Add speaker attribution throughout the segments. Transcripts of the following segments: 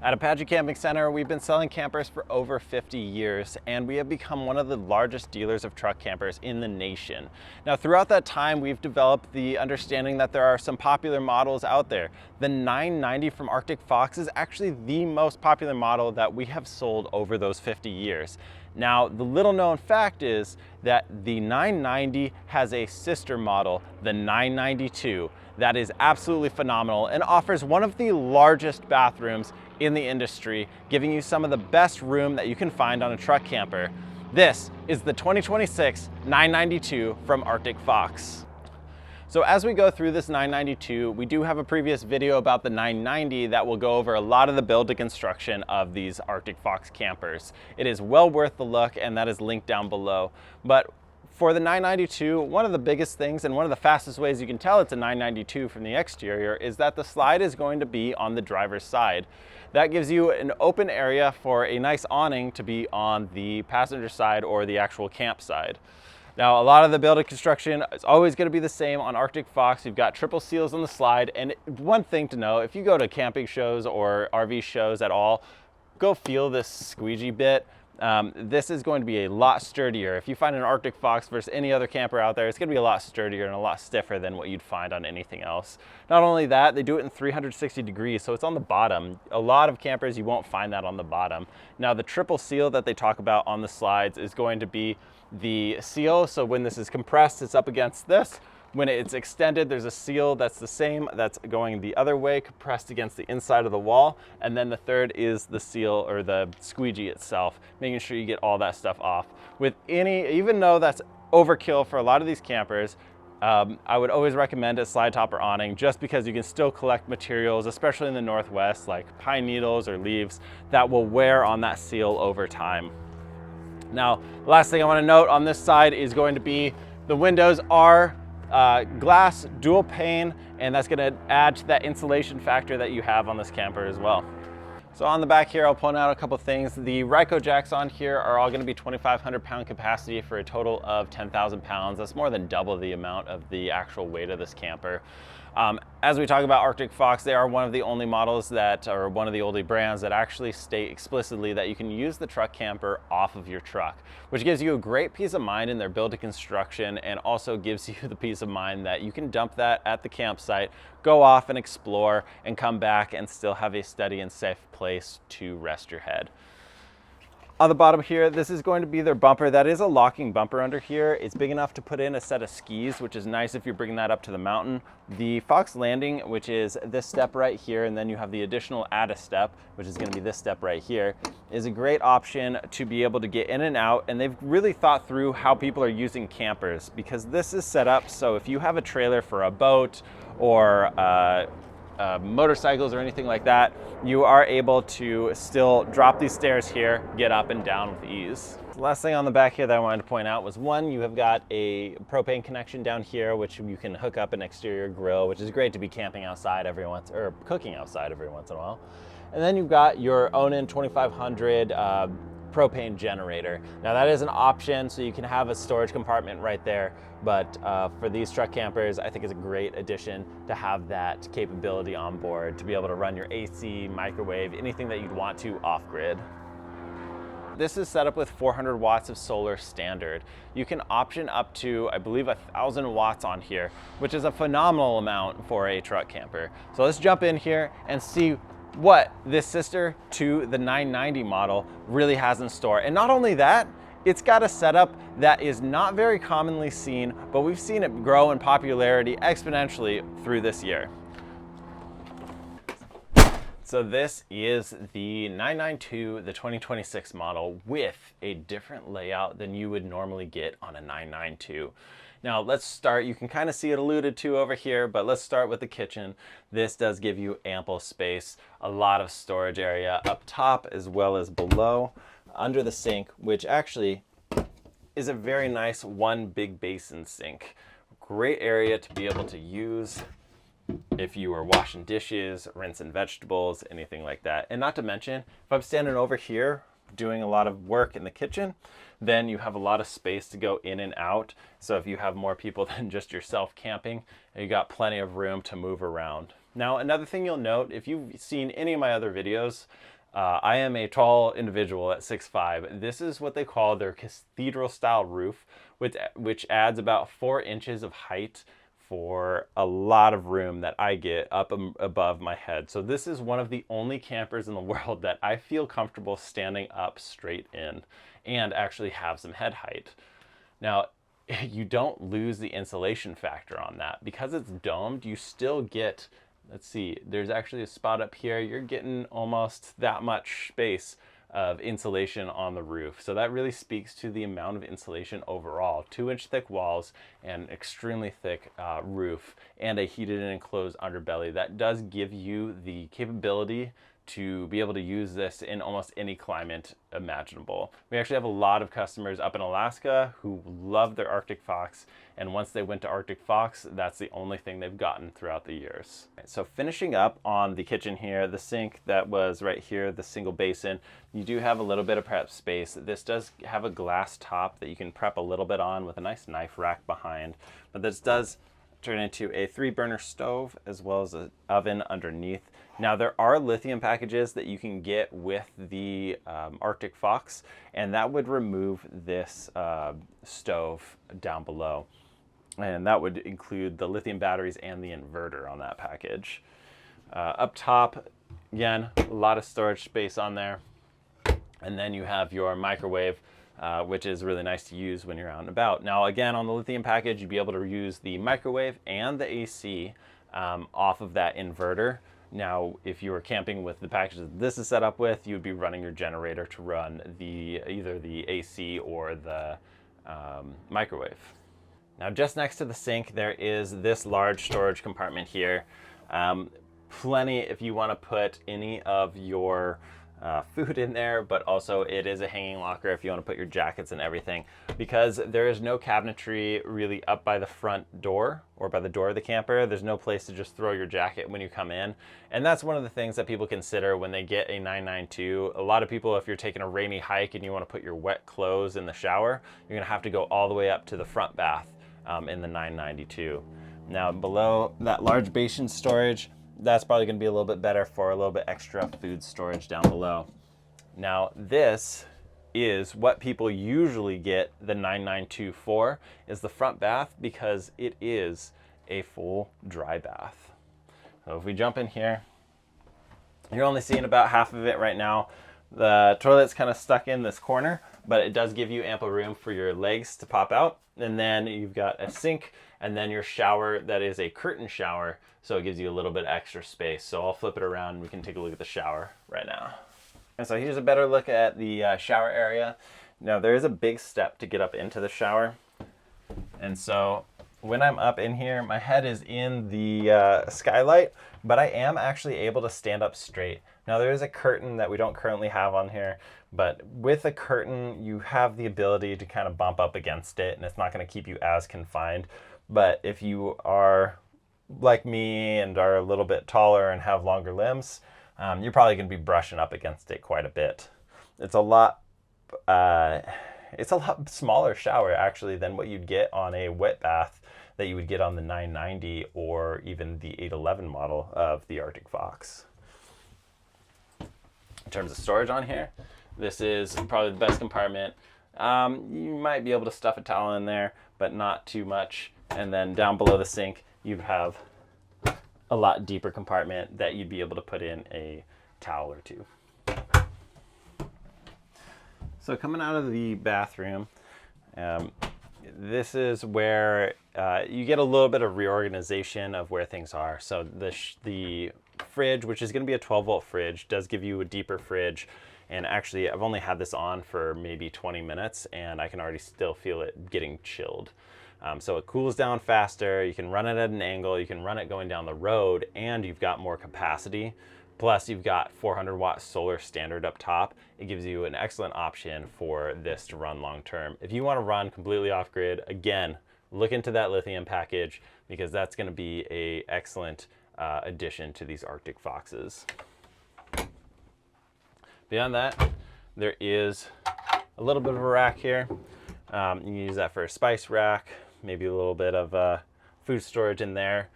Speaker 1: At Apache Camping Center, we've been selling campers for over 50 years, and we have become one of the largest dealers of truck campers in the nation. Now, throughout that time, we've developed the understanding that there are some popular models out there. The 990 from Arctic Fox is actually the most popular model that we have sold over those 50 years. Now, the little known fact is that the 990 has a sister model, the 992, that is absolutely phenomenal and offers one of the largest bathrooms in the industry, giving you some of the best room that you can find on a truck camper. This is the 2026 992 from Arctic Fox. So as we go through this 992, we do have a previous video about the 990 that will go over a lot of the build to construction of these Arctic Fox campers. It is well worth the look, and that is linked down below. But for the 992, one of the biggest things and one of the fastest ways you can tell it's a 992 from the exterior is that the slide is going to be on the driver's side. That gives you an open area for a nice awning to be on the passenger side or the actual camp side. Now, a lot of the build and construction is always going to be the same on Arctic Fox. You've got triple seals on the slide, and one thing to know, if you go to camping shows or RV shows at all, go feel this squeegee bit. This is going to be a lot sturdier. If you find an Arctic Fox versus any other camper out there, it's going to be a lot sturdier and a lot stiffer than what you'd find on anything else. Not only that, they do it in 360 degrees, so it's on the bottom. A lot of campers, you won't find that on the bottom. Now, the triple seal that they talk about on the slides is going to be the seal, so when this is compressed, it's up against this. When it's extended, there's a seal that's the same, that's going the other way, compressed against the inside of the wall. And then the third is the seal or the squeegee itself, making sure you get all that stuff off. With even though that's overkill for a lot of these campers, I would always recommend a slide top or awning, just because you can still collect materials, especially in the Northwest, like pine needles or leaves that will wear on that seal over time. Now, the last thing I want to note on this side is going to be the windows are glass dual pane, and that's going to add to that insulation factor that you have on this camper as well. So on the back here, I'll point out a couple things. The Ryco jacks on here are all going to be 2,500 pound capacity for a total of 10,000 pounds. That's more than double the amount of the actual weight of this camper. As we talk about Arctic Fox, they are one of the only models that, or one of the only brands that actually state explicitly that you can use the truck camper off of your truck, which gives you a great peace of mind in their build to construction, and also gives you the peace of mind that you can dump that at the campsite, go off and explore, and come back and still have a steady and safe place to rest your head. On the bottom here, this is going to be their bumper. That is a locking bumper under here. It's big enough to put in a set of skis, which is nice if you're bringing that up to the mountain. The Fox landing, which is this step right here, and then you have the additional add a step, which is going to be this step right here, is a great option to be able to get in and out. And they've really thought through how people are using campers, because this is set up so if you have a trailer for a boat or motorcycles or anything like that, you are able to still drop these stairs here, get up and down with ease. The last thing on the back here that I wanted to point out was, one, you have got a propane connection down here, which you can hook up an exterior grill, which is great to be camping outside or cooking outside every once in a while. And then you've got your Onan 2500 propane generator. Now that is an option, so you can have a storage compartment right there, but for these truck campers, I think it's a great addition to have that capability on board, to be able to run your AC, microwave, anything that you'd want to off-grid. This is set up with 400 watts of solar standard. You can option up to, I believe, 1,000 watts on here, which is a phenomenal amount for a truck camper. So let's jump in here and see what this sister to the 990 model really has in store. And not only that, it's got a setup that is not very commonly seen, but we've seen it grow in popularity exponentially through this year. So this is the 992, the 2026 model, with a different layout than you would normally get on a 992. Now let's start, you can kind of see it alluded to over here, but let's start with the kitchen. This does give you ample space, a lot of storage area up top as well as below, under the sink, which actually is a very nice one big basin sink. Great area to be able to use if you are washing dishes, rinsing vegetables, anything like that. And not to mention, if I'm standing over here doing a lot of work in the kitchen, then you have a lot of space to go in and out. So if you have more people than just yourself camping, you got plenty of room to move around. Now, another thing you'll note, if you've seen any of my other videos, I am a tall individual at 6'5". This is what they call their cathedral style roof, which adds about 4 inches of height for a lot of room that I get up above my head. So this is one of the only campers in the world that I feel comfortable standing up straight in and actually have some head height. Now, you don't lose the insulation factor on that. Because it's domed, you still get, let's see, there's actually a spot up here. You're getting almost that much space of insulation on the roof. So that really speaks to the amount of insulation overall. 2-inch thick walls and extremely thick roof and a heated and enclosed underbelly. That does give you the capability to be able to use this in almost any climate imaginable. We actually have a lot of customers up in Alaska who love their Arctic Fox, and once they went to Arctic Fox, that's the only thing they've gotten throughout the years. So finishing up on the kitchen here, the sink that was right here, the single basin, you do have a little bit of prep space. This does have a glass top that you can prep a little bit on with a nice knife rack behind, but this does turn into a 3-burner stove as well as an oven underneath. Now there are lithium packages that you can get with the Arctic Fox, and that would remove this stove down below. And that would include the lithium batteries and the inverter on that package. Up top, again, a lot of storage space on there. And then you have your microwave, which is really nice to use when you're out and about. Now, again, on the lithium package, you'd be able to use the microwave and the AC off of that inverter. Now, if you were camping with the package that this is set up with, you'd be running your generator to run either the AC or the microwave. Now, just next to the sink, there is this large storage compartment here. Plenty if you want to put any of your food in there, but also it is a hanging locker if you want to put your jackets and everything, because there is no cabinetry really up by the front door or by the door of the camper. There's no place to just throw your jacket when you come in. And that's one of the things that people consider when they get a 992. A lot of people, if you're taking a rainy hike and you want to put your wet clothes in the shower, you're going to have to go all the way up to the front bath in the 992. Now below that large basin storage, that's probably going to be a little bit better for a little bit extra food storage down below. Now this is what people usually get the 992 for, is the front bath, because it is a full dry bath. So if we jump in here, you're only seeing about half of it right now. The toilet's kind of stuck in this corner, but it does give you ample room for your legs to pop out. And then you've got a sink and then your shower that is a curtain shower, so it gives you a little bit extra space. So I'll flip it around and we can take a look at the shower right now. And so here's a better look at the shower area. Now there is a big step to get up into the shower. And so when I'm up in here, my head is in the skylight, but I am actually able to stand up straight. Now there is a curtain that we don't currently have on here, but with a curtain, you have the ability to kind of bump up against it, and it's not going to keep you as confined. But if you are like me and are a little bit taller and have longer limbs, you're probably going to be brushing up against it quite a bit. It's a lot smaller shower actually than what you'd get on a wet bath that you would get on the 990 or even the 811 model of the Arctic Fox. In terms of storage on here, this is probably the best compartment. You might be able to stuff a towel in there, but not too much. And then down below the sink, you have a lot deeper compartment that you'd be able to put in a towel or two. So coming out of the bathroom, this is where you get a little bit of reorganization of where things are. So the fridge, which is going to be a 12-volt fridge, does give you a deeper fridge. And actually, I've only had this on for maybe 20 minutes, and I can already still feel it getting chilled. So it cools down faster. You can run it at an angle. You can run it going down the road, and you've got more capacity. Plus, you've got 400-watt solar standard up top. It gives you an excellent option for this to run long term. If you want to run completely off-grid, again, look into that lithium package, because that's going to be an excellent addition to these Arctic Foxes. Beyond that, there is a little bit of a rack here. You can use that for a spice rack, maybe a little bit of food storage in there.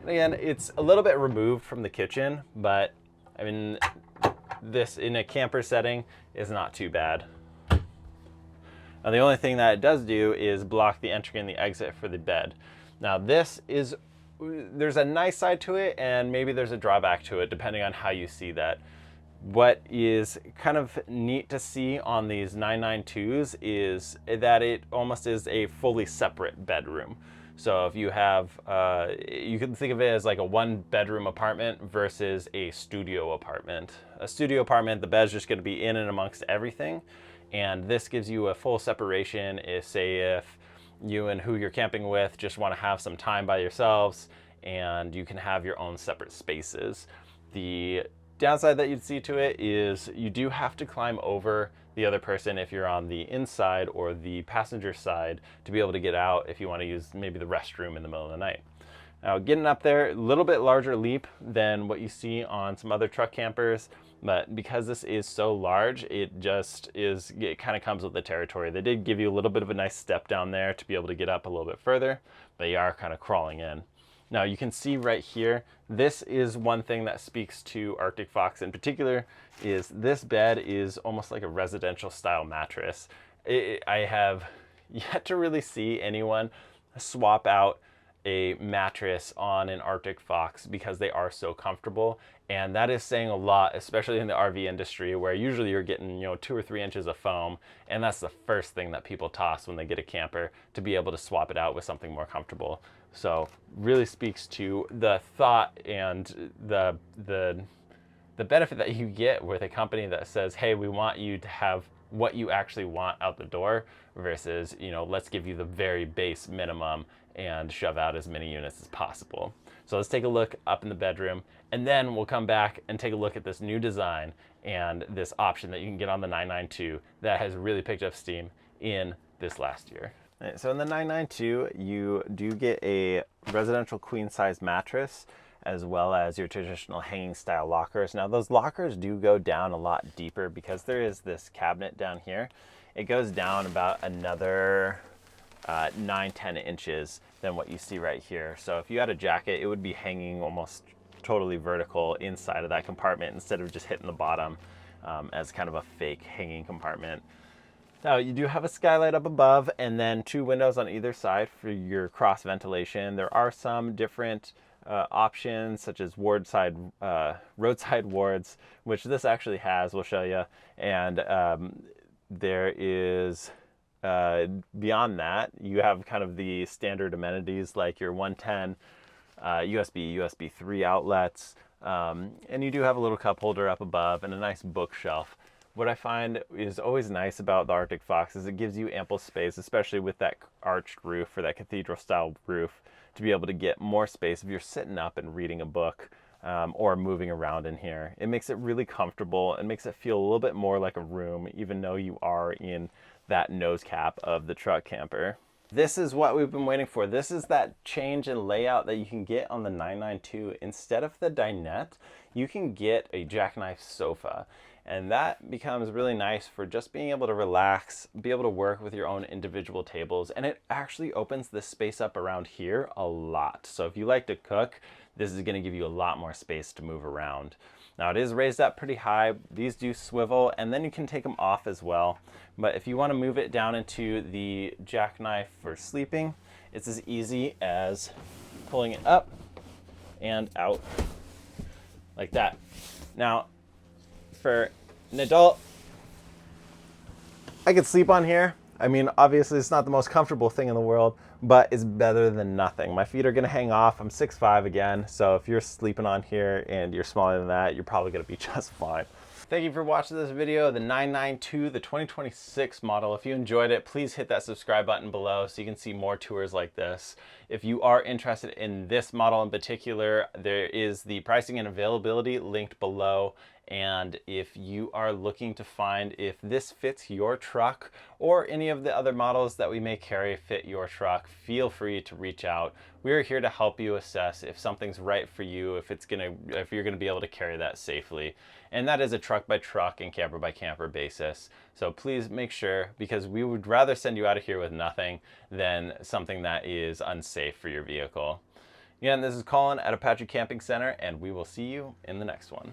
Speaker 1: And again, it's a little bit removed from the kitchen, but I mean, this in a camper setting is not too bad. Now the only thing that it does do is block the entry and the exit for the bed. Now there's a nice side to it, and maybe there's a drawback to it depending on how you see that. What is kind of neat to see on these 992s is that it almost is a fully separate bedroom. So if you have, you can think of it as like a 1-bedroom apartment versus a studio apartment. A studio apartment, the bed's just gonna be in and amongst everything. And this gives you a full separation if you and who you're camping with just wanna have some time by yourselves, and you can have your own separate spaces. The downside that you'd see to it is you do have to climb over the other person if you're on the inside or the passenger side to be able to get out if you want to use maybe the restroom in the middle of the night. Now getting up there, a little bit larger leap than what you see on some other truck campers, but because this is so large, it kind of comes with the territory. They did give you a little bit of a nice step down there to be able to get up a little bit further, but you are kind of crawling in. Now you can see right here, this is one thing that speaks to Arctic Fox in particular, is this bed is almost like a residential style mattress. I have yet to really see anyone swap out a mattress on an Arctic Fox because they are so comfortable. And that is saying a lot, especially in the RV industry, where usually you're getting 2 or 3 inches of foam, and that's the first thing that people toss when they get a camper, to be able to swap it out with something more comfortable. So really speaks to the thought and the benefit that you get with a company that says, hey, we want you to have what you actually want out the door, versus, let's give you the very base minimum and shove out as many units as possible. So let's take a look up in the bedroom, and then we'll come back and take a look at this new design and this option that you can get on the 992 that has really picked up steam in this last year. Right, so in the 992, you do get a residential queen size mattress, as well as your traditional hanging style lockers. Now those lockers do go down a lot deeper because there is this cabinet down here. It goes down about another 9-10 inches than what you see right here. So if you had a jacket, it would be hanging almost totally vertical inside of that compartment instead of just hitting the bottom as kind of a fake hanging compartment. Now you do have a skylight up above, and then 2 windows on either side for your cross ventilation. There are some different options, such as roadside wards, which this actually has, we'll show you. And there is, beyond that, you have kind of the standard amenities like your 110 USB 3 outlets, and you do have a little cup holder up above and a nice bookshelf. What I find is always nice about the Arctic Fox is it gives you ample space, especially with that arched roof or that cathedral style roof, to be able to get more space if you're sitting up and reading a book or moving around in here. It makes it really comfortable and makes it feel a little bit more like a room, even though you are in that nose cap of the truck camper. This is what we've been waiting for. This is that change in layout that you can get on the 992. Instead of the dinette, you can get a Jackknife sofa. And that becomes really nice for just being able to relax, be able to work with your own individual tables. And it actually opens this space up around here a lot. So if you like to cook, this is gonna give you a lot more space to move around. Now it is raised up pretty high. These do swivel, and then you can take them off as well. But if you wanna move it down into the Jackknife for sleeping, it's as easy as pulling it up and out like that. Now, for an adult, I could sleep on here. I mean, obviously it's not the most comfortable thing in the world, but it's better than nothing. My feet are gonna hang off. I'm 6'5" again, so if you're sleeping on here and you're smaller than that, you're probably gonna be just fine. Thank you for watching this video, the 992, the 2026 model. If you enjoyed it, please hit that subscribe button below so you can see more tours like this. If you are interested in this model in particular, there is the pricing and availability linked below. And if you are looking to find if this fits your truck or any of the other models that we may carry fit your truck, feel free to reach out. We're here to help you assess if something's right for you, if you're gonna be able to carry that safely. And that is a truck by truck and camper by camper basis. So please make sure, because we would rather send you out of here with nothing than something that is unsafe for your vehicle. Again, this is Colin at Apache Camping Center, and we will see you in the next one.